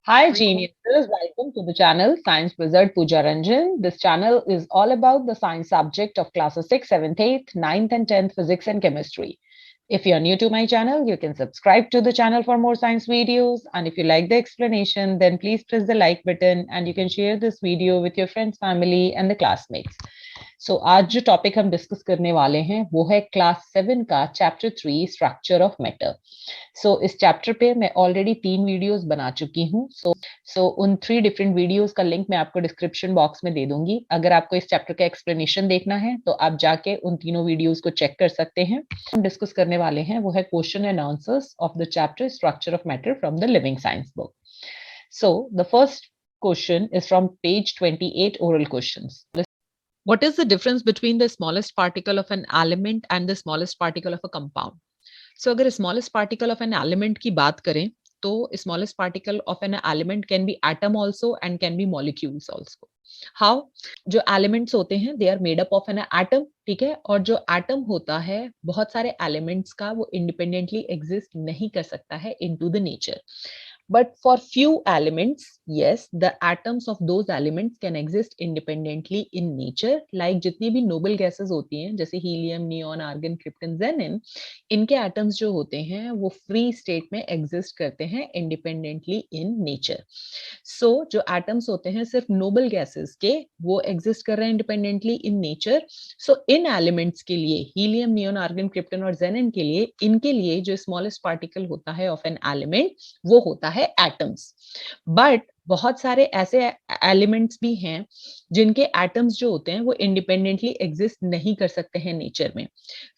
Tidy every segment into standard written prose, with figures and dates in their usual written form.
Hi geniuses, welcome to the channel Science Wizard Pooja Ranjan. This channel is all about the science subject of classes 6, 7th, 8th, 9th and 10th physics and chemistry. If you're new to my channel, you can subscribe to the channel for more science videos. And if you like the explanation, then please press the like button and you can share this video with your friends, family and the classmates. सो आज जो topic हम discuss करने वाले हैं वो है class 7 का chapter 3 structure of matter. इस चैप्टर पे मैं ऑलरेडी 3 वीडियोस बना चुकी हूँ। उन 3 डिफरेंट वीडियोस का लिंक मैं आपको डिस्क्रिप्शन बॉक्स में दे दूंगी। अगर आपको इस चैप्टर का एक्सप्लेनेशन देखना है तो आप जाके उन तीनों वीडियोस को चेक कर सकते हैं। हम डिस्कस करने वाले हैं वो है question and answers of the chapter structure of matter from the living science book. So the first question is from page 28 oral questions. What is the difference between the smallest particle of an element and the smallest particle of a compound? So अगर smallest particle of an element की बात करें तो smallest particle of an element can be atom also and can be molecules also. How? जो elements होते हैं they are made up of an atom, ठीक है, और जो atom होता है बहुत सारे elements का वो independently exist नहीं कर सकता है into the nature. But for few elements, yes, the atoms of those elements can exist independently in nature. Like जितनी भी noble gases होती हैं, जैसे helium, neon, argon, krypton, xenon, इनके atoms जो होते हैं, वो free state में exist करते हैं independently in nature. So जो atoms होते हैं सिर्फ noble gases के, वो exist कर रहे हैं independently in nature. So in elements के लिए, helium, neon, argon, krypton और xenon के लिए, इनके लिए जो smallest particle होता है of an element, वो होता है एटम्स। बट बहुत सारे ऐसे एलिमेंट्स भी हैं जिनके एटम्स जो होते हैं वो इंडिपेंडेंटली एग्जिस्ट नहीं कर सकते हैं नेचर में।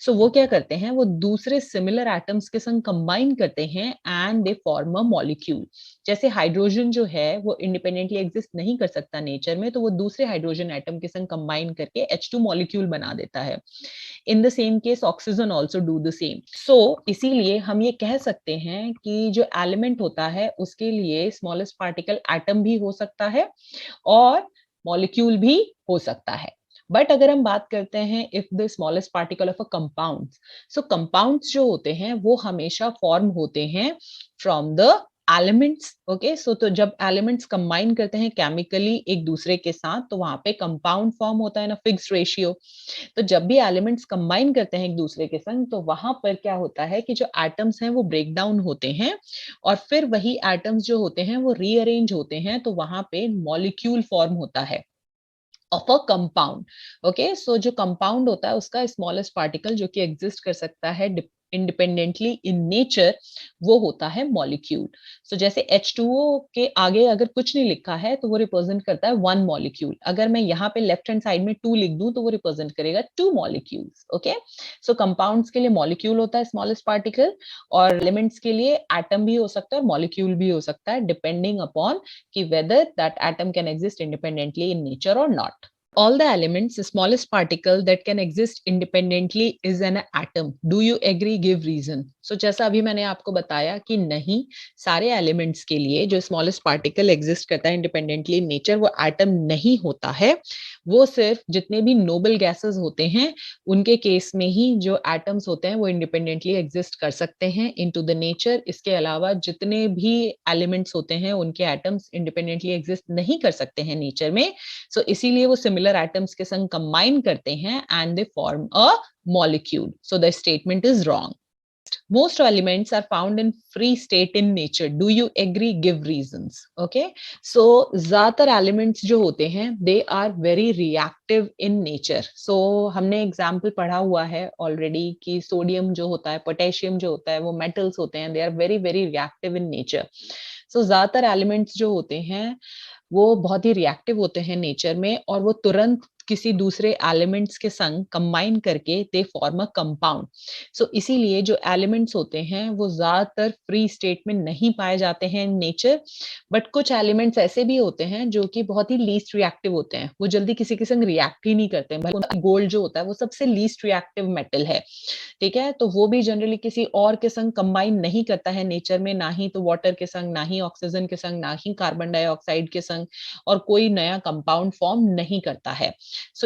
वो क्या करते हैं, वो दूसरे सिमिलर एटम्स के संग कंबाइन करते हैं and they form a molecule. जैसे हाइड्रोजन जो है वो इंडिपेंडेंटली एग्जिस्ट नहीं कर सकता नेचर में, तो वो दूसरे हाइड्रोजन एटम के संग कंबाइन करके H2 मॉलिक्यूल बना देता है। In the same case oxygen also do the same. इसीलिए हम ये कह सकते हैं कि जो एलिमेंट होता है उसके लिए स्मॉलेस्ट पार्टिकल एटम भी हो सकता है और मॉलिक्यूल भी हो सकता है। बट अगर हम बात करते हैं if the smallest particle of a compound, compounds जो होते हैं वो हमेशा फॉर्म होते हैं फ्रॉम द एलिमेंट्स। ओके, तो जब एलिमेंट्स कंबाइन करते हैं केमिकली एक दूसरे के साथ तो वहां पे कंपाउंड फॉर्म होता है ना, फिक्स्ड रेशियो। तो जब भी एलिमेंट्स कंबाइन करते हैं एक दूसरे के संग तो वहां पर क्या होता है कि जो एटम्स हैं वो ब्रेक डाउन होते हैं और फिर वही एटम्स जो होते हैं वो रीअरेंज होते हैं, तो वहां पे मॉलिक्यूल फॉर्म होता है ऑफ अ कंपाउंड। ओके, जो कंपाउंड होता है उसका स्मॉलेस्ट पार्टिकल जो कि एग्जिस्ट कर सकता है इंडिपेंडेंटली इन नेचर, वो होता है मॉलिक्यूल। जैसे H2O के आगे अगर कुछ नहीं लिखा है तो वो रिप्रेजेंट करता है 1 मॉलिक्यूल। अगर मैं यहाँ पे लेफ्ट हैंड साइड में 2 लिख दूं तो वो रिप्रेजेंट करेगा 2 मॉलिक्यूल्स। ओके, कंपाउंड्स के लिए मॉलिक्यूल होता है स्मॉलेस्ट पार्टिकल, और एलिमेंट्स के लिए एटम भी हो सकता है और मॉलिक्यूल भी हो सकता है, डिपेंडिंग अपॉन कि whether that atom can exist independently in nature or not. All the elements, the smallest particle that can exist independently is an atom. Do you agree? Give reason. जैसा अभी मैंने आपको बताया कि नहीं, सारे एलिमेंट्स के लिए जो स्मॉलेस्ट पार्टिकल एग्जिस्ट करता है इंडिपेंडेंटली इन नेचर वो एटम नहीं होता है। वो सिर्फ जितने भी नोबल गैसेस होते हैं उनके केस में ही जो एटम्स होते हैं वो इंडिपेंडेंटली एग्जिस्ट कर सकते हैं इनटू द नेचर। इसके अलावा जितने भी एलिमेंट्स होते हैं उनके एटम्स इंडिपेंडेंटली एग्जिस्ट नहीं कर सकते हैं नेचर में। इसीलिए वो सिमिलर एटम्स के संग कंबाइन करते हैं and they form a molecule. The statement is wrong. Most elements are found in free state in nature. Do you agree? Give reasons. Okay, ज्यादातर elements जो होते हैं they are very reactive in nature. हमने example पढ़ा हुआ है already कि sodium जो होता है, पोटेशियम जो होता है, वो metals होते हैं, they are very very reactive in nature. ज्यादातर elements जो होते हैं वो बहुत ही रिएक्टिव होते हैं नेचर में और वो तुरंत किसी दूसरे एलिमेंट्स के संग कंबाइन करके दे फॉर्म अ कंपाउंड। इसीलिए जो एलिमेंट्स होते हैं वो ज्यादातर फ्री स्टेट में नहीं पाए जाते हैं इन नेचर। बट कुछ एलिमेंट्स ऐसे भी होते हैं जो कि बहुत ही लीस्ट रिएक्टिव होते हैं, वो जल्दी किसी के संग रिएक्ट ही नहीं करते हैं। गोल्ड जो होता है वो सबसे लीस्ट रिएक्टिव मेटल है, ठीक है, तो वो भी जनरली किसी और के संग कंबाइन नहीं करता है नेचर में, ना ही तो वाटर के संग, ना ही ऑक्सीजन के संग, ना ही कार्बन डाइऑक्साइड के संग, और कोई नया कंपाउंड फॉर्म नहीं करता है।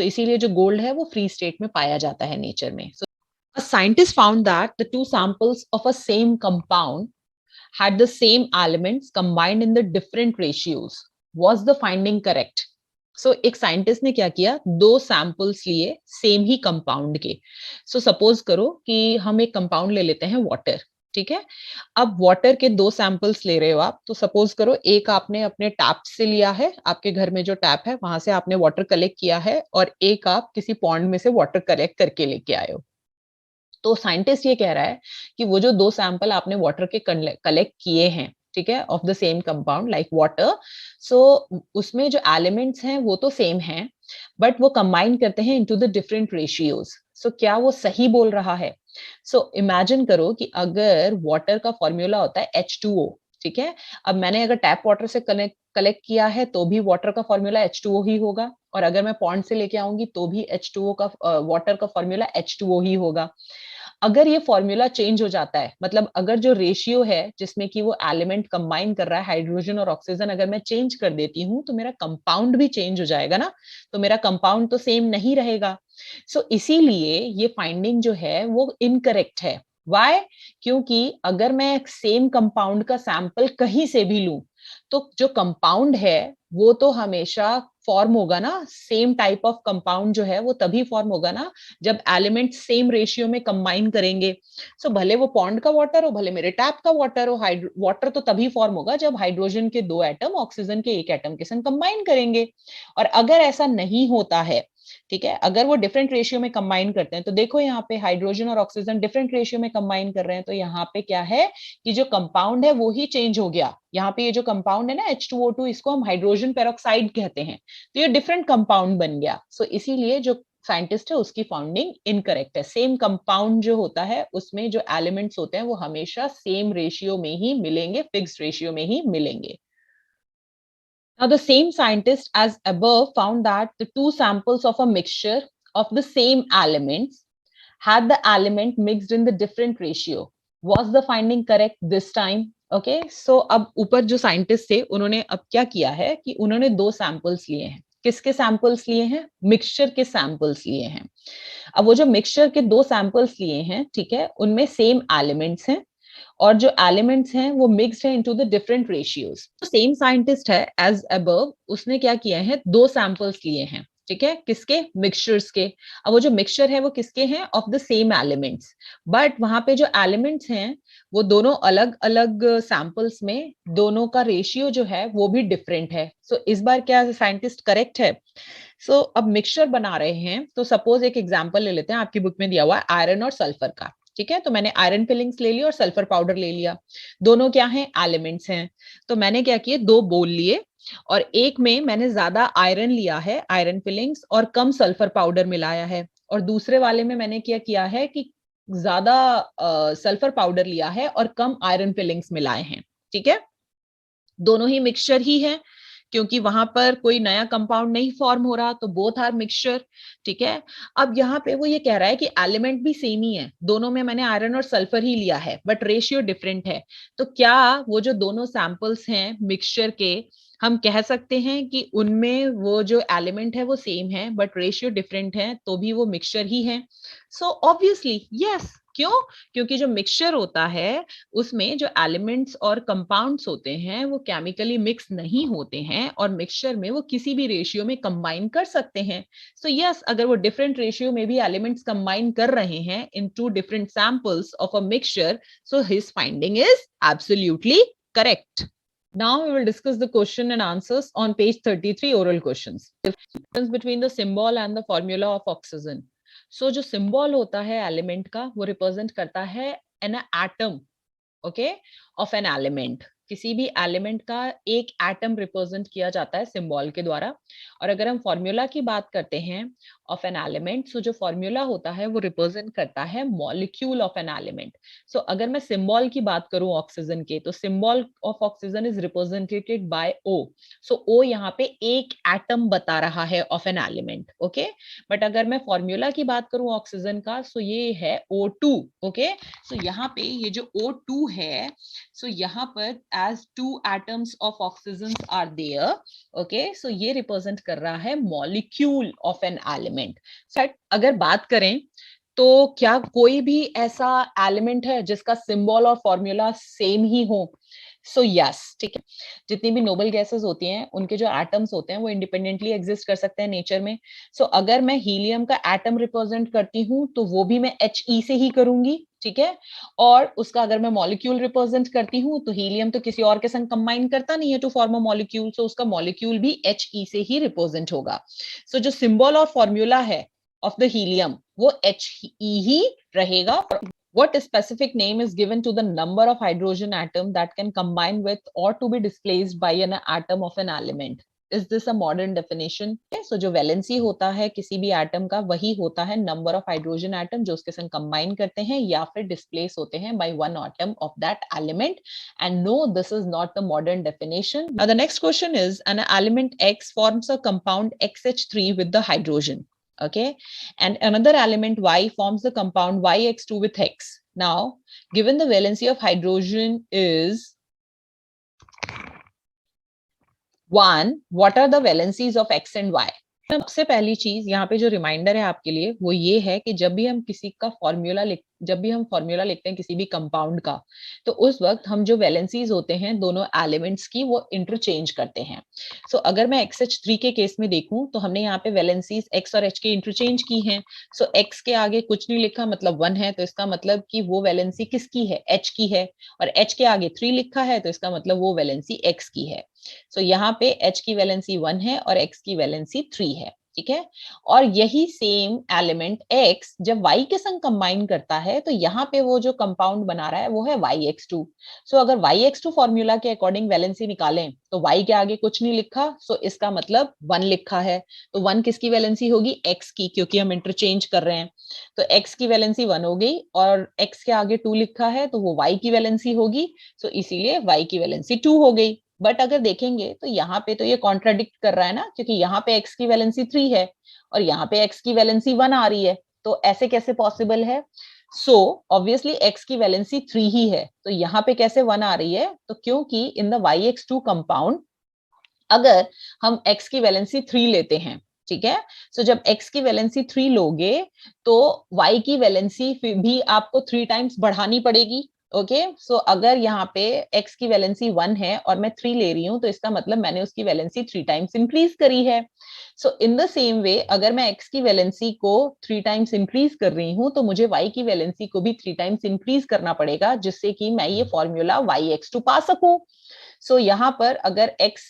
इसीलिए जो गोल्ड है वो फ्री स्टेट में पाया जाता है नेचर में। A scientist found that the two samples of a same compound had the same elements combined in the different ratios. Was the finding correct? So एक साइंटिस्ट ने क्या किया, दो सैंपल्स लिए सेम ही कंपाउंड के. सो सपोज करो कि हम एक कंपाउंड ले लेते हैं वाटर. ठीक है. अब वाटर के दो सैंपल्स ले रहे हो आप, तो सपोज करो एक आपने अपने टैप से लिया है, आपके घर में जो टैप है वहां से आपने वाटर कलेक्ट किया है, और एक आप किसी पॉन्ड में से वाटर कलेक्ट करके लेके आए हो. तो साइंटिस्ट ये कह रहा है कि वो जो दो सैंपल आपने वाटर के कलेक्ट किए हैं, ठीक है, of the same compound like water, so उसमें जो एलिमेंट्स हैं वो तो सेम हैं, बट वो कंबाइन करते हैं इनटू द डिफरेंट रेशियोज. सो क्या वो सही बोल रहा है? सो इमेजिन करो कि अगर वाटर का फॉर्मूला होता है H2O, ठीक है. अब मैंने अगर टैप वाटर से कलेक्ट किया है तो भी वाटर का फॉर्मूला H2O ही होगा, और अगर मैं पॉन्ड से लेके आऊंगी तो भी H2O का वाटर का फॉर्मूला H2O ही होगा. अगर ये फॉर्मूला चेंज हो जाता है, मतलब अगर जो रेशियो है जिसमें कि वो एलिमेंट कंबाइन कर रहा है हाइड्रोजन और ऑक्सीजन, अगर मैं चेंज कर देती हूँ तो मेरा कंपाउंड भी चेंज हो जाएगा ना, तो मेरा कंपाउंड तो सेम नहीं रहेगा. सो इसीलिए ये फाइंडिंग जो है वो इनकरेक्ट है. वाई? क्योंकि अगर मैं सेम कंपाउंड का सैंपल कहीं से भी लूं, तो जो कंपाउंड है वो तो हमेशा फॉर्म होगा ना, सेम टाइप ऑफ कंपाउंड जो है वो तभी फॉर्म होगा ना जब एलिमेंट सेम रेशियो में कंबाइन करेंगे. सो भले वो पॉन्ड का वाटर हो, भले मेरे टैप का वाटर हो, वाटर तो तभी फॉर्म होगा जब हाइड्रोजन के दो एटम ऑक्सीजन के एक एटम के संग कंबाइन करेंगे. और अगर ऐसा नहीं होता है, ठीक है, अगर वो डिफरेंट रेशियो में कंबाइन करते हैं, तो देखो यहाँ पे हाइड्रोजन और ऑक्सीजन डिफरेंट रेशियो में कंबाइन कर रहे हैं, तो यहाँ पे क्या है कि जो कंपाउंड है वो ही चेंज हो गया. यहाँ पे ये जो कंपाउंड है ना H2O2, इसको हम हाइड्रोजन पेरोक्साइड कहते हैं, तो ये डिफरेंट कंपाउंड बन गया. सो इसीलिए जो साइंटिस्ट है उसकी फाउंडिंग इनकरेक्ट है. सेम कंपाउंड जो होता है उसमें जो एलिमेंट्स होते हैं वो हमेशा सेम रेशियो में ही मिलेंगे, फिक्स्ड रेशियो में ही मिलेंगे. Now, the same scientist as above found that the two samples of a mixture of the same elements had the element mixed in the different ratio. Was the finding correct this time? Okay, so अब ऊपर जो scientist थे उन्होंने अब क्या किया है कि उन्होंने दो सैंपल्स लिए हैं. किसके सैंपल्स लिए हैं? मिक्सचर के सैंपल्स लिए हैं. अब वो जो मिक्सचर के दो सैंपल्स लिए हैं, ठीक है, उनमें सेम एलिमेंट्स हैं, और जो एलिमेंट्स हैं वो मिक्स्ड है into the different ratios. Same scientist है एज अबव, उसने क्या किया है, दो सैंपल्स लिए हैं, ठीक है, किसके? मिक्सचर्स के. अब वो जो मिक्सचर है वो किसके हैं? Of the same elements, but वहां पे जो एलिमेंट्स हैं वो दोनों अलग अलग सैंपल्स में, दोनों का रेशियो जो है वो भी डिफरेंट है. सो इस बार क्या साइंटिस्ट करेक्ट है? अब मिक्सचर बना रहे हैं, तो सपोज एक एग्जांपल ले लेते हैं, आपकी बुक में दिया हुआ है आयरन और सल्फर का. ठीक है, तो मैंने आयरन फिलिंग्स ले लिया और सल्फर पाउडर ले लिया. दोनों क्या हैं? एलिमेंट्स हैं. तो मैंने क्या किए, दो बोल लिए, और एक में मैंने ज्यादा आयरन लिया है, आयरन फिलिंग्स, और कम सल्फर पाउडर मिलाया है, और दूसरे वाले में मैंने क्या किया है कि ज्यादा सल्फर पाउडर लिया है और कम आयरन फिलिंग्स मिलाए हैं. ठीक है, दोनों ही मिक्सचर ही है, क्योंकि वहां पर कोई नया कंपाउंड नहीं फॉर्म हो रहा, तो बोथ आर मिक्सचर. ठीक है, अब यहाँ पे वो ये कह रहा है कि एलिमेंट भी सेम ही है, दोनों में मैंने आयरन और सल्फर ही लिया है, बट रेशियो डिफरेंट है. तो क्या वो जो दोनों सैंपल्स हैं मिक्सचर के, हम कह सकते हैं कि उनमें वो जो एलिमेंट है वो सेम है बट रेशियो डिफरेंट है, तो भी वो मिक्सचर ही है? So obviously yes. क्यों? क्योंकि जो मिक्सचर होता है उसमें जो एलिमेंट्स और कंपाउंड्स होते हैं वो केमिकली मिक्स नहीं होते हैं, और मिक्सचर में वो किसी भी रेशियो में कंबाइन कर सकते हैं. सो यस, अगर वो डिफरेंट रेशियो में भी एलिमेंट्स कंबाइन कर रहे हैं in two different samples of a mixture, so his finding is absolutely correct. Now we will discuss the question and answers on page 33, oral questions. Difference between the symbol and the formula of oxygen. So जो symbol होता है element का वो represent करता है an atom, okay, of an element. किसी भी element का एक एटम रिप्रेजेंट किया जाता है सिंबल के द्वारा. और अगर हम फॉर्मूला की बात करते हैं ऑफ एन एलिमेंट, सो जो फॉर्मूला होता है वो रिप्रेजेंट करता है मॉलिक्यूल ऑफ एन एलिमेंट. सो अगर मैं सिंबल की बात करूं ऑक्सीजन के, तो symbol of oxygen is represented by O. So O यहाँ पे एक एटम बता रहा है of an element. Okay, but अगर मैं फॉर्मूला की बात करूं ऑक्सीजन का, सो ये है O2. ओके, सो यहाँ पे ये जो O2 है, सो यहाँ पर as two atoms of oxygen are there, okay, so ये रिप्रेजेंट कर रहा है मॉलिक्यूल ऑफ एन एलिमेंट. अगर बात करें तो क्या कोई भी ऐसा एलिमेंट है जिसका सिंबल और फॉर्मूला सेम ही हो? सो यस, ठीक है, जितनी भी नोबल गैसेस होती हैं उनके जो एटम्स होते हैं वो इंडिपेंडेंटली एग्जिस्ट कर सकते हैं नेचर में. सो अगर मैं हीलियम का एटम रिप्रेजेंट करती हूँ तो वो भी मैं He से ही करूंगी, ठीक है. और उसका अगर मैं मॉलिक्यूल रिप्रेजेंट करती हूँ तो हीलियम तो किसी और के संग कंबाइन करता नहीं है टू फॉर्म अ मॉलिक्यूल, सो उसका मॉलिक्यूल भी He से ही रिप्रेजेंट होगा. सो जो सिंबल और फॉर्मूला है ऑफ द हीलियम वो He ही रहेगा. What specific name is given to the number of hydrogen atom that can combine with or to be displaced by an atom of an element? Is this a modern definition? So जो valency होता है किसी भी atom का वही होता है number of hydrogen atom जो उसके संग कंबाइन करते हैं या फिर डिस्प्लेस होते हैं by one atom of that element. And no, this is not the modern definition. Now the next question is, an element X forms a compound XH3 with the hydrogen. Okay, and another element Y forms the compound YX2 with X. Now, given the valency of hydrogen is 1, what are the valencies of X and Y? सबसे पहली चीज यहाँ पे जो reminder है आपके लिए वो ये है कि जब भी हम किसी का फॉर्मूला लिखते हैं किसी भी कंपाउंड का, तो उस वक्त हम जो वैलेंसीज होते हैं दोनों एलिमेंट्स की वो इंटरचेंज करते हैं. सो अगर मैं XH3 के केस में देखूं तो हमने यहाँ पे वैलेंसीज X और H के इंटरचेंज की हैं. सो X के आगे कुछ नहीं लिखा मतलब 1 है, तो इसका मतलब कि वो वैलेंसी किसकी है, H की है. और H के आगे 3 लिखा है तो इसका मतलब वो वैलेंसी X की है. सो यहाँ पे H की वैलेंसी 1 है और X की वैलेंसी 3 है, ठीक है. और यही सेम एलिमेंट X जब Y के संग कंबाइन करता है तो यहाँ पे वो जो कंपाउंड बना रहा है वो है YX2. सो अगर YX2 फॉर्मूला के अकॉर्डिंग वैलेंसी निकालें तो Y के आगे कुछ नहीं लिखा, सो इसका मतलब 1 लिखा है. तो 1 किसकी वैलेंसी होगी, X की, क्योंकि हम इंटरचेंज कर रहे हैं. तो X की वैलेंसी 1 हो गई और X के आगे 2 लिखा है तो वो Y की वैलेंसी होगी. सो इसीलिए Y की वैलेंसी 2 हो गई. बट अगर देखेंगे तो यहाँ पे तो ये कॉन्ट्राडिक्ट कर रहा है ना, क्योंकि यहाँ पे X की वैलेंसी 3 है और यहाँ पे X की वैलेंसी 1 आ रही है. तो ऐसे कैसे पॉसिबल है? सो ऑब्वियसली X की वैलेंसी 3 ही है, तो यहाँ पे कैसे 1 आ रही है? तो क्योंकि इन द YX2 कंपाउंड अगर हम X की वैलेंसी 3 लेते हैं, ठीक है. सो जब X की वैलेंसी 3 लोगे तो Y की वैलेंसी भी आपको 3 टाइम्स बढ़ानी पड़ेगी. ओके, सो अगर यहाँ पे X की वैलेंसी 1 है और मैं 3 ले रही हूँ तो इसका मतलब मैंने उसकी वैलेंसी 3 टाइम्स इंक्रीज करी है. सो इन द सेम वे अगर मैं X की वैलेंसी को 3 टाइम्स इंक्रीज कर रही हूँ तो मुझे Y की वैलेंसी को भी 3 टाइम्स इंक्रीज करना पड़ेगा जिससे कि मैं ये फॉर्मूला YX2 पा सकूं. सो यहाँ पर अगर X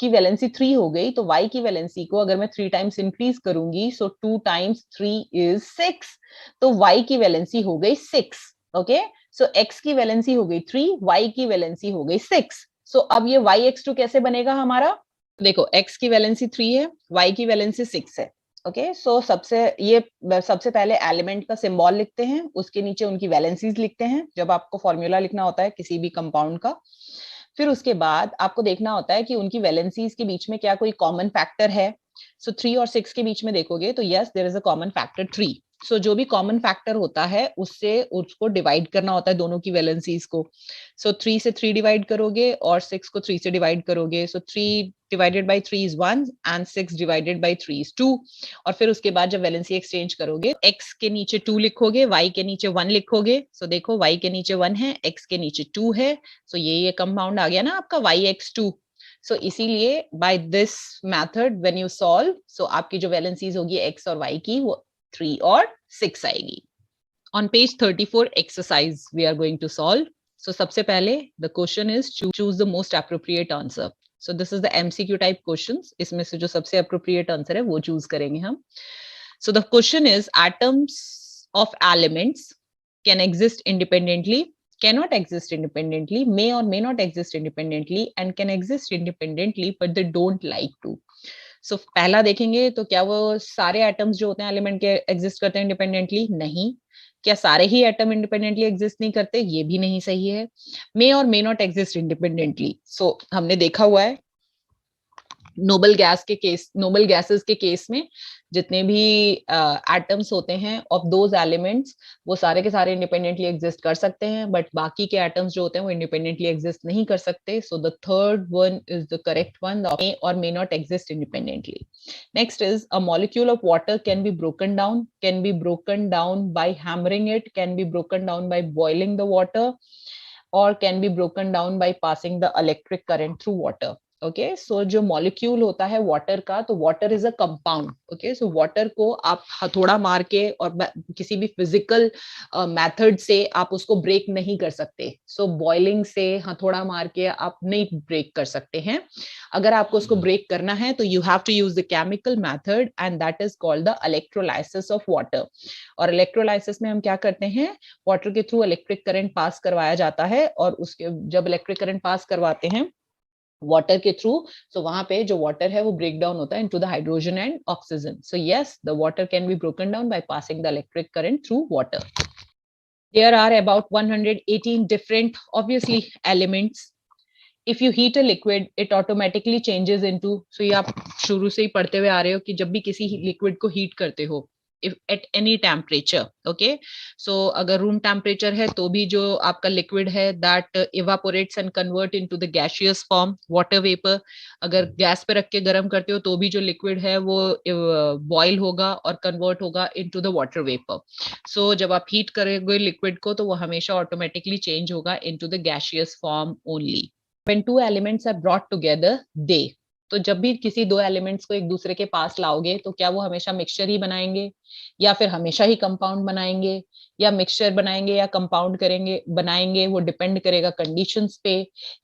की वैलेंसी 3 हो गई तो Y की वैलेंसी को अगर मैं 3 टाइम्स इंक्रीज करूंगी, सो 2 टाइम्स 3 इज 6, तो Y की वैलेंसी हो गई 6. ओके, सो X की वैलेंसी हो गई 3, Y की वैलेंसी हो गई 6. सो अब ये YX2 कैसे बनेगा हमारा? देखो, X की वैलेंसी 3 है, Y की वैलेंसी 6 है. ओके, सो सबसे पहले एलिमेंट का सिंबल लिखते हैं, उसके नीचे उनकी वैलेंसीज लिखते हैं जब आपको फॉर्मूला लिखना होता है किसी भी कंपाउंड का. फिर उसके बाद आपको देखना होता है कि उनकी वैलेंसीज के बीच में क्या कोई कॉमन फैक्टर है. सो 3 और 6 के बीच में देखोगे तो yes, there is a common factor 3. So जो भी कॉमन फैक्टर होता है उससे उसको डिवाइड करना होता है दोनों की वैलेंसीज को. सो 3 से 3 डिवाइड करोगे और 6 को 3 से डिवाइड करोगे. सो 3 divided by 3 is 1 and 6 divided by 3 is 2. और फिर उसके बाद जब वैलेंसी एक्सचेंज करोगे, x के नीचे 2 लिखोगे, y के नीचे 1 लिखोगे. सो देखो, y के नीचे 1 है, x के नीचे 2 है. सो ये कंपाउंड आ गया ना आपका YX2. सो इसीलिए by this method when you solve, so आपकी जो वैलेंसीज होगी x और y की वो 3 और 6 आएगी. On page 34 exercise we are going to solve. So सबसे पहले the question is choose the most appropriate answer. So this is the MCQ type questions. इसमें से जो सबसे appropriate answer है वो choose करेंगे हम. So the question is, atoms of elements can exist independently, cannot exist independently, may or may not exist independently, and can exist independently but they don't like to. So पहला देखेंगे तो क्या वो सारे एटम्स जो होते हैं एलिमेंट के एग्जिस्ट करते हैं इंडिपेंडेंटली? नहीं. क्या सारे ही एटम इंडिपेंडेंटली एग्जिस्ट नहीं करते? ये भी नहीं सही है. मे और मे नॉट एग्जिस्ट इंडिपेंडेंटली. सो हमने देखा हुआ है नोबल गैसेस के केस में जितने भी एटम्स होते हैं ऑफ दोज एलिमेंट्स वो सारे के सारे इंडिपेंडेंटली एग्जिस्ट कर सकते हैं, बट बाकी के एटम्स जो होते हैं वो इंडिपेंडेंटली एग्जिस्ट नहीं कर सकते. So the third one is the correct one, may और may not exist independently. Next is a molecule of water can be broken down by hammering it, can be broken down by boiling the water, or can be broken down by passing the electric current through water. Okay so जो molecule होता है water का, तो water is a compound. Okay so water को आप हथौड़ा मार के और किसी भी फिजिकल मेथड से आप उसको ब्रेक नहीं कर सकते. सो बॉइलिंग से हथौड़ा मार के आप नहीं ब्रेक कर सकते हैं. अगर आपको उसको ब्रेक करना है तो you have to use the chemical method and that is called the electrolysis of water. और इलेक्ट्रोलाइसिस में हम क्या करते हैं, वाटर के थ्रू इलेक्ट्रिक करंट पास करवाया जाता है, और उसके जब इलेक्ट्रिक करंट पास करवाते हैं वाटर के थ्रू, सो वहां पे जो वाटर है वो ब्रेक डाउन होता है into the hydrogen and oxygen. So yes, the water can be broken down by passing the electric current through water. There are about 118 different, obviously, elements. If you heat a liquid, it automatically changes into, so ये आप शुरू से ही पढ़ते हुए आ रहे हो कि जब भी किसी लिक्विड को हीट करते हो, if at any temperature, okay, so अगर रूम टेम्परेचर है तो भी जो आपका लिक्विड है that evaporates and convert into the gaseous form, water vapor. अगर गैस पे रख के गर्म करते हो तो भी जो लिक्विड है वो बॉयल होगा और कन्वर्ट होगा into the water vapor. so जब आप हीट करोगे लिक्विड को तो वो हमेशा ऑटोमेटिकली चेंज होगा into the gaseous form only. When two elements are brought together, they, तो जब भी किसी दो एलिमेंट्स को एक दूसरे के पास लाओगे तो क्या वो हमेशा मिक्सचर ही बनाएंगे या फिर हमेशा ही कंपाउंड बनाएंगे, या मिक्सचर बनाएंगे या कंपाउंड करेंगे बनाएंगे, वो डिपेंड करेगा कंडीशंस पे,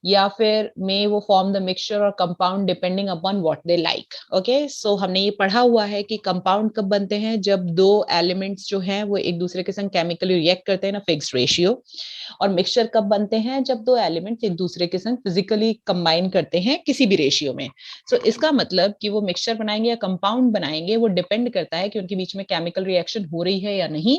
या फिर मे वो फॉर्म द मिक्सचर और compound depending upon what they like. Okay so हमने ये पढ़ा हुआ है कि कंपाउंड कब बनते हैं, जब दो एलिमेंट्स जो हैं वो एक दूसरे के संग केमिकली रिएक्ट करते हैं ना फिक्स्ड रेशियो. और मिक्सचर कब बनते हैं, जब दो एलिमेंट्स एक दूसरे के संग फिजिकली कंबाइन करते हैं किसी भी रेशियो में. सो इसका मतलब कि वो मिक्सचर बनाएंगे या कंपाउंड बनाएंगे वो डिपेंड करता है कि उनके बीच में केमिकल रिएक्शन हो रही है या नहीं.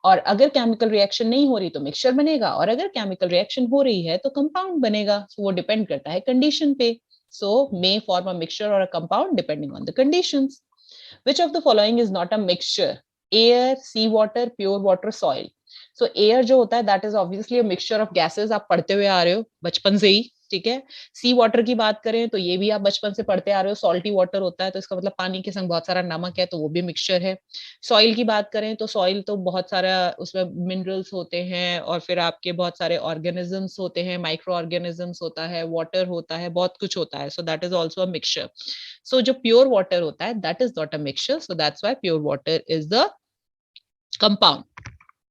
और अगर केमिकल रिएक्शन नहीं हो रही तो मिक्सचर बनेगा, और अगर केमिकल रिएक्शन हो रही है तो कंपाउंड बनेगा. सो वो डिपेंड करता है कंडीशन पे. सो मे फॉर्म अ मिक्सचर और a compound depending on the conditions. Which of the following is not a mixture? Air, sea water, pure water, soil. So air जो होता है that is obviously a mixture of gases. आप पढ़ते हुए आ रहे हो बचपन से ही, ठीक है. सी वाटर की बात करें तो ये भी आप बचपन से पढ़ते आ रहे हो, सॉल्टी वाटर होता है तो इसका मतलब पानी के संग बहुत सारा नमक है तो वो भी मिक्सचर है. सॉइल की बात करें तो सॉइल तो बहुत सारा उसमें मिनरल्स होते हैं और फिर आपके बहुत सारे ऑर्गेनिजम्स होते हैं, माइक्रो ऑर्गेनिजम्स होता है, वाटर होता है, बहुत कुछ होता है. So that is also a mixture. So जो प्योर वाटर होता है that is not a mixture, so that's why pure water is the compound.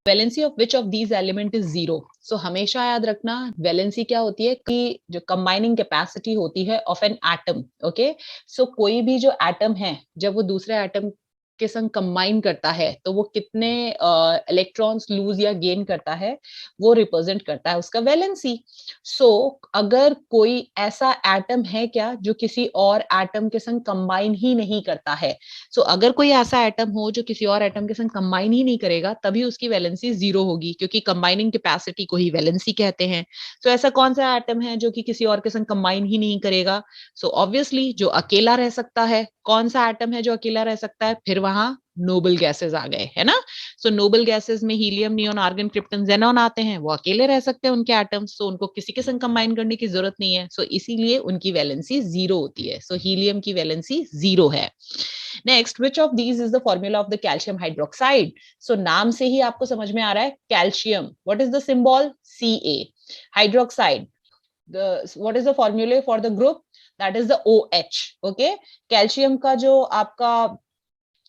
Valency of which of these element is zero. So हमेशा याद रखना valency क्या होती है कि जो कंबाइनिंग कैपेसिटी होती है of an atom. Okay so कोई भी जो एटम है जब वो दूसरे एटम के संग कंबाइन करता है तो वो कितने इलेक्ट्रॉन्स लूज या गेन करता है वो रिप्रेजेंट करता है उसका वैलेंसी. सो अगर कोई ऐसा एटम है क्या जो किसी और एटम के संग कंबाइन ही नहीं करता है, सो अगर कोई ऐसा एटम हो जो किसी और एटम के संग कंबाइन ही नहीं करेगा तभी उसकी वैलेंसी जीरो होगी, क्योंकि कंबाइनिंग कैपेसिटी को ही वैलेंसी कहते हैं. सो ऐसा कौन सा एटम है जो कि किसी और के संग कंबाइन ही नहीं करेगा? सो ऑब्वियसली जो अकेला रह सकता है. कौन सा एटम है जो अकेला रह सकता है? फिर वहां नोबल गैसेस आ गए, है ना. सो नोबल गैसेस में helium, neon, argon, krypton, xenon आते हैं. वो अकेले रह सकते हैं उनके एटम्स, तो उनको किसी के संग कंबाइन करने की जरूरत नहीं है. सो इसीलिए उनकी वैलेंसी जीरो होती है. सो हीलियम की वैलेंसी जीरो है. Next, which of these is the formula of the calcium hydroxide. So नाम से ही आपको समझ में आ रहा है calcium, what is the symbol? Ca. Hydroxide, what is the formula for the group? That is the OH. okay calcium का जो आपका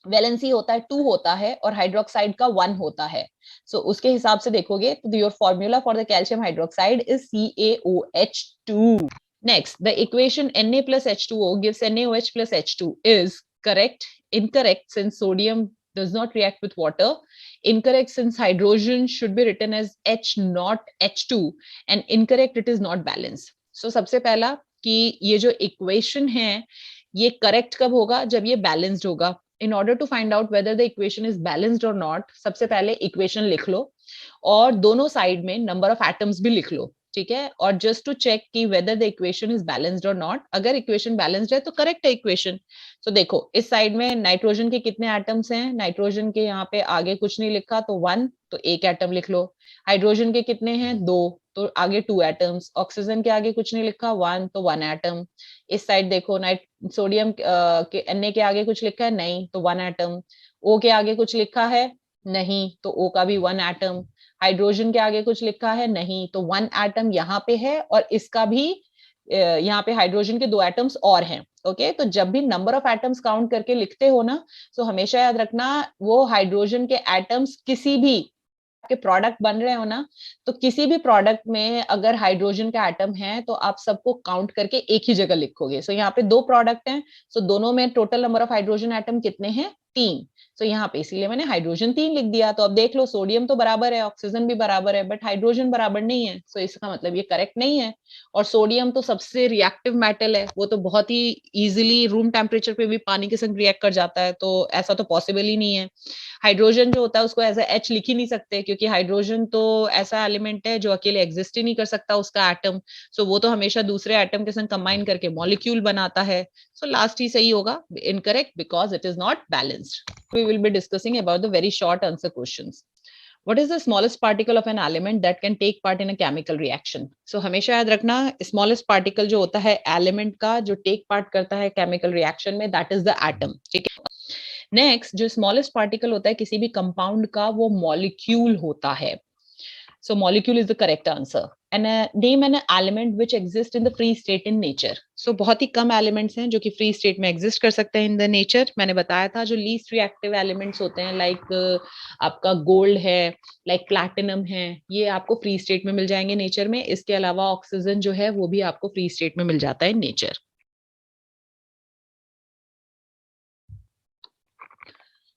वैलेंसी होता है 2 होता है और हाइड्रोक्साइड का 1 होता है. सो उसके हिसाब से देखोगे तो your formula for the calcium hydroxide is CaOH2. Next, the equation Na plus H2O gives NaOH plus H2 is correct, incorrect since sodium does not react with water, incorrect since hydrogen should be written as H not H2, and incorrect it is not balanced. So सबसे पहला कि ये जो equation है ये correct कब होगा? जब ये बैलेंस्ड होगा. In order to find out whether the equation is balanced or not, सबसे पहले इक्वेशन लिख लो और दोनों साइड में नंबर ऑफ एटम्स भी लिख लो, ठीक है. और जस्ट टू चेक कि whether the equation is balanced और नॉट. अगर इक्वेशन बैलेंस्ड है तो करेक्ट है इक्वेशन. तो देखो इस साइड में नाइट्रोजन के कितने एटम्स हैं? नाइट्रोजन के यहाँ पे आगे कुछ नहीं लिखा तो 1, तो एक एटम लिख लो. हाइड्रोजन के कितने हैं? 2, तो आगे 2 एटम्स. ऑक्सीजन के आगे कुछ नहीं लिखा, 1, तो 1 एटम. इस साइड देखो सोडियम के Na के आगे कुछ लिखा है? नहीं, तो 1 एटम. O के आगे कुछ लिखा है? नहीं, तो O का भी 1 एटम. हाइड्रोजन के आगे कुछ लिखा है नहीं, तो 1 एटम यहाँ पे है और इसका भी यहाँ पे हाइड्रोजन के 2 एटम्स और हैं। ओके, तो जब भी नंबर ऑफ एटम्स काउंट करके लिखते हो ना, तो हमेशा याद रखना वो हाइड्रोजन के एटम्स किसी भी के प्रोडक्ट बन रहे हो ना, तो किसी भी प्रोडक्ट में अगर हाइड्रोजन का एटम है तो आप सबको काउंट करके एक ही जगह लिखोगे। सो यहाँ पे 2 प्रोडक्ट हैं, सो दोनों में total number of hydrogen atom कितने हैं? 3। सो यहाँ पे इसीलिए मैंने हाइड्रोजन 3 लिख दिया। तो अब देख लो, सोडियम तो बराबर है, ऑक्सीजन भी बराबर है, बट हाइड्रोजन बराबर नहीं है। सो इसका मतलब ये करेक्ट नहीं है। और सोडियम तो सबसे रिएक्टिव मेटल है, वो तो बहुत ही इजिली रूम टेम्परेचर पे भी पानी के संग रिएक्ट कर जाता है, तो ऐसा तो पॉसिबल ही नहीं है। हाइड्रोजन जो होता है उसको एज एच लिख ही नहीं सकते, क्योंकि हाइड्रोजन तो ऐसा एलिमेंट है जो अकेले एग्जिस्ट ही नहीं कर सकता, उसका एटम। सो वो तो हमेशा दूसरे एटम के संग कंबाइन करके मॉलिक्यूल बनाता है। सो लास्ट ही सही होगा, incorrect, because it is not balanced. We will be discussing about the very short answer questions. What is the smallest particle of an element that can take part in a chemical reaction? So हमेशा याद रखना, smallest particle जो होता है element का, जो take part करता है chemical reaction में, that is the atom. ठीक है। नेक्स्ट, जो स्मॉलेस्ट पार्टिकल होता है किसी भी कंपाउंड का, वो मॉलिक्यूल होता है। So molecule is the correct answer. And name an element which exist in the free state in nature. So बहुत ही कम एलिमेंट्स हैं जो कि फ्री स्टेट में एग्जिस्ट कर सकते हैं इन द नेचर। मैंने बताया था जो लीस्ट रिएक्टिव एलिमेंट्स होते हैं, लाइक आपका गोल्ड है, लाइक प्लैटिनम है, ये आपको फ्री स्टेट में मिल जाएंगे नेचर में। इसके अलावा ऑक्सीजन जो है वो भी आपको फ्री स्टेट में मिल जाता है nature.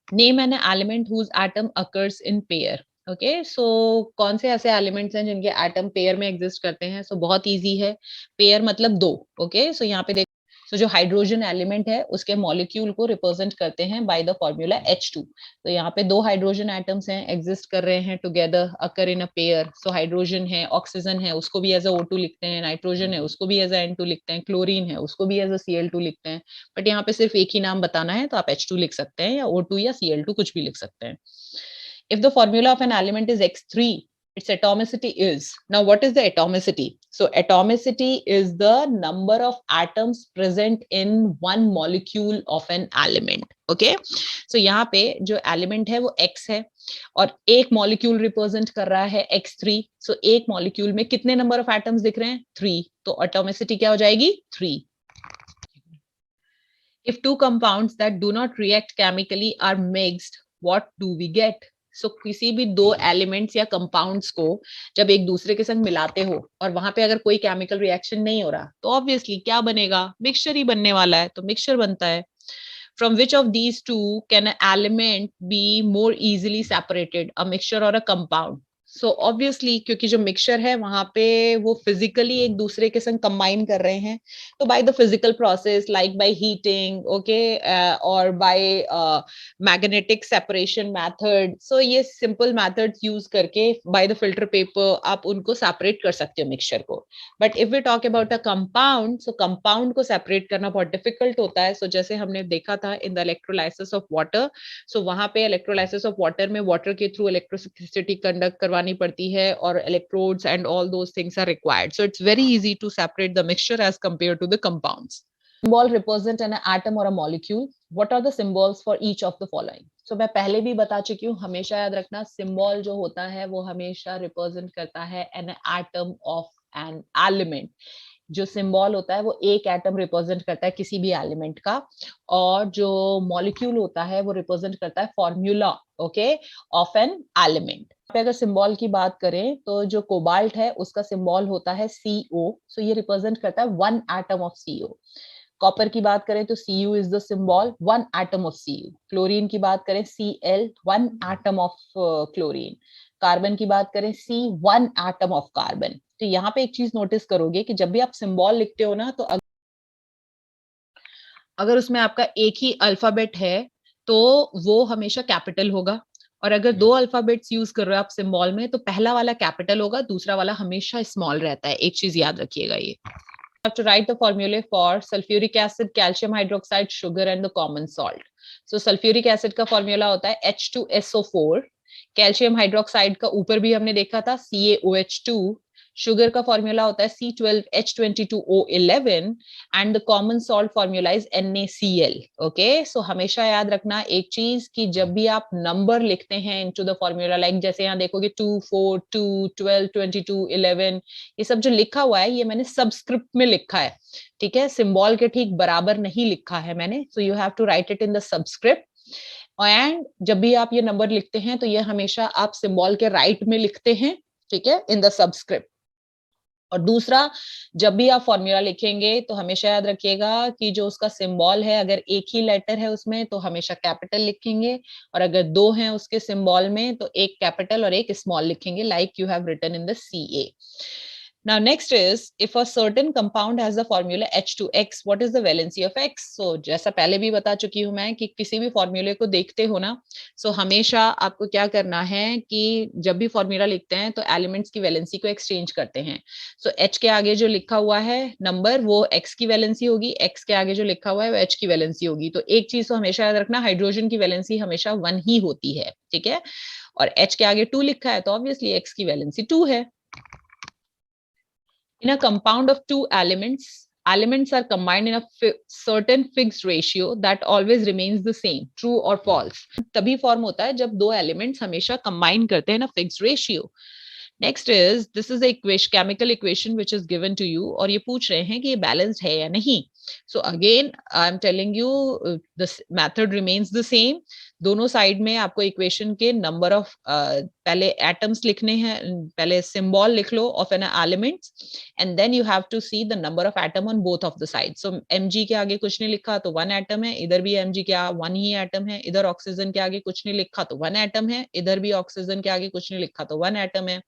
Name an element whose atom occurs in pair. Okay, so कौन से ऐसे एलिमेंट्स हैं जिनके एटम पेयर में एग्जिस्ट करते हैं? सो बहुत इजी है, पेयर मतलब 2। ओके, सो यहाँ पे देखो, सो जो हाइड्रोजन एलिमेंट है उसके मॉलिक्यूल को रिप्रेजेंट करते हैं बाय द फॉर्मूला H2। तो यहाँ पे 2 हाइड्रोजन एटम्स हैं, एग्जिस्ट कर रहे हैं together, occur in a pair. So hydrogen है, ऑक्सीजन है, उसको भी एज अ O2 लिखते हैं, नाइट्रोजन है उसको भी एज अ N2 लिखते हैं, क्लोरीन है उसको भी एज अ Cl2 लिखते हैं। बट यहाँ पे सिर्फ एक ही नाम बताना है, तो आप H2 लिख सकते हैं, या O2 या Cl2 कुछ भी लिख सकते हैं। If the formula of an element is X3, its atomicity is, now what is the atomicity? So atomicity is the number of atoms present in one molecule of an element. Okay, so यहाँ पे जो element है वो X है और एक molecule represent कर रहा है X3. So एक molecule में कितने number of atoms दिख रहे हैं? 3. तो atomicity क्या हो जाएगी? 3. If two compounds that do not react chemically are mixed, what do we get? So किसी भी 2 एलिमेंट्स या कंपाउंड्स को जब एक दूसरे के संग मिलाते हो और वहां पे अगर कोई केमिकल रिएक्शन नहीं हो रहा, तो ऑब्वियसली क्या बनेगा? मिक्सचर ही बनने वाला है, तो मिक्सचर बनता है। From which of these two can an element be more easily separated, a mixture or a compound? So obviously क्योंकि जो मिक्सचर है वहां पे वो फिजिकली एक दूसरे के संग कंबाइन कर रहे हैं, तो by the physical process, like by heating, okay, और by magnetic separation method. So ये सिंपल मेथड्स यूज करके बाय द फिल्टर पेपर आप उनको सेपरेट कर सकते हो मिक्सचर को। But if we talk about a compound, so compound को सेपरेट करना बहुत डिफिकल्ट होता है। सो जैसे हमने देखा था in the electrolysis of water, so वहां पे इलेक्ट्रोलाइसिस ऑफ वाटर में वाटर के थ्रू इलेक्ट्रिसिटी कंडक्ट करवानी पड़ती है और electrodes and all those things are required. So it's very easy to separate the mixture as compare to the compounds. Symbol represent an atom or a molecule. What are the symbols for each of the following? So मैं पहले भी बता चुकी हूँ, हमेशा याद रखना symbol जो होता है वो हमेशा represent करता है an atom of an element. जो सिंबल होता है वो एक एटम रिप्रेजेंट करता है किसी भी एलिमेंट का, और जो मॉलिक्यूल होता है वो रिप्रेजेंट करता है formula, okay, of an element. अगर सिंबल की बात करें तो जो कोबाल्ट है उसका सिंबल होता है CO, सो ये रिप्रेजेंट करता है 1 एटम ऑफ CO। कॉपर की बात करें तो Cu is the symbol 1 atom of Cu। Chlorine की बात करें Cl, 1 atom of chlorine. Carbon की बात करें C, 1 एटम ऑफ कार्बन। तो यहाँ पे एक चीज नोटिस करोगे कि जब भी आप सिंबल लिखते हो ना, तो अगर उसमें आपका एक ही अल्फाबेट है तो वो हमेशा कैपिटल होगा, और अगर 2 अल्फाबेट्स यूज कर रहे हो आप सिंबल में, तो पहला वाला कैपिटल होगा, दूसरा वाला हमेशा स्मॉल रहता है। एक चीज याद रखिएगा ये। Have to write the formulae for sulfuric acid, calcium hydroxide, sugar and the common salt. So sulfuric acid का formula होता है H2SO4, calcium hydroxide का ऊपर भी हमने देखा था CaOH2, शुगर का फॉर्मूला होता है C12H22O11 and the common salt formula is NaCl. Okay, so हमेशा याद रखना एक चीज कि जब भी आप नंबर लिखते हैं इनटू द फॉर्मूला, लाइक जैसे यहाँ देखोगे 2, 4, 2, 12, 22, 11, ये सब जो लिखा हुआ है ये मैंने सबस्क्रिप्ट में लिखा है, ठीक है, सिंबल के ठीक बराबर नहीं लिखा है मैंने, so you have to write it in the subscript. And जब भी आप ये नंबर लिखते हैं तो ये हमेशा आप सिंबल के राइट में लिखते हैं, ठीक है, इन द सबस्क्रिप्ट. और दूसरा, जब भी आप फॉर्मूला लिखेंगे तो हमेशा याद रखिएगा कि जो उसका सिंबल है, अगर एक ही लेटर है उसमें तो हमेशा कैपिटल लिखेंगे, और अगर दो हैं उसके सिंबल में तो एक कैपिटल और एक स्मॉल लिखेंगे, like you have written in the CA. Now next is, if a certain compound has the formula H2X, what is the valency of X? So जैसा पहले भी बता चुकी हूं मैं कि किसी भी फॉर्मूले को देखते हो ना, so हमेशा आपको क्या करना है कि जब भी फॉर्मूला लिखते हैं तो एलिमेंट्स की वैलेंसी को एक्सचेंज करते हैं. So H के आगे जो लिखा हुआ है नंबर वो X की वैलेंसी होगी, X के आगे जो लिखा हुआ है वो H की वैलेंसी होगी. तो एक चीज तो हमेशा याद रखना, हाइड्रोजन की वैलेंसी हमेशा 1 ही होती है, ठीक है, और H के आगे 2 लिखा है तो ऑब्वियसली X की वैलेंसी 2 है. In a compound of two elements are combined in a certain fixed ratio that always remains the same, true or false. तभी फॉर्म होता है जब दो एलिमेंट्स हमेशा कंबाइन करते हैं ना fixed ratio. Next is, this is equation, chemical equation which is given to you, और ये पूछ रहे हैं कि ये बैलेंस्ड है या नहीं. So again I am telling you the method remains the same. दोनों साइड में आपको इक्वेशन के नंबर ऑफ पहले एटम्स लिखने हैं, पहले सिंबल लिख लो of an element, and then you have to see the number of atom on both of the side. So Mg के आगे कुछ नहीं लिखा तो 1 एटम है, इधर भी Mg के आगे 1 ही एटम है, इधर ऑक्सीजन के आगे कुछ नहीं लिखा तो 1 एटम है, इधर भी ऑक्सीजन के आगे कुछ नहीं लिखा तो 1 एटम है.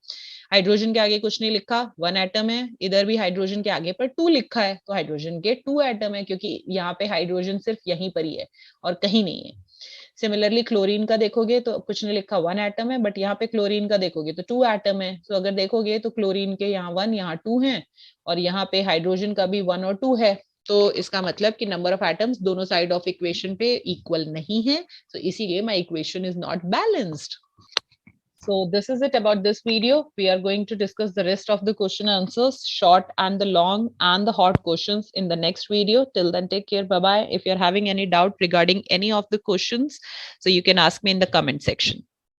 हाइड्रोजन के आगे कुछ नहीं लिखा, 1 एटम है, इधर भी हाइड्रोजन के आगे पर 2 लिखा है तो हाइड्रोजन के 2 एटम है, क्योंकि यहाँ पे हाइड्रोजन सिर्फ यहीं पर ही है और कहीं नहीं है. सिमिलरली क्लोरीन का देखोगे तो कुछ नहीं लिखा, 1 एटम है, बट यहाँ पे क्लोरीन का देखोगे तो 2 एटम है. तो अगर देखोगे तो क्लोरीन के यहाँ 1 यहाँ 2 है, और यहाँ पे हाइड्रोजन का भी 1 और 2 है. तो इसका मतलब कि नंबर ऑफ एटम्स दोनों साइड ऑफ इक्वेशन पे इक्वल नहीं है, तो इसीलिए my equation is not balanced. So this is it about this video. We are going to discuss the rest of the question answers, short and the long and the hot questions in the next video. Till then, take care. Bye bye. If you're having any doubt regarding any of the questions, so you can ask me in the comment section.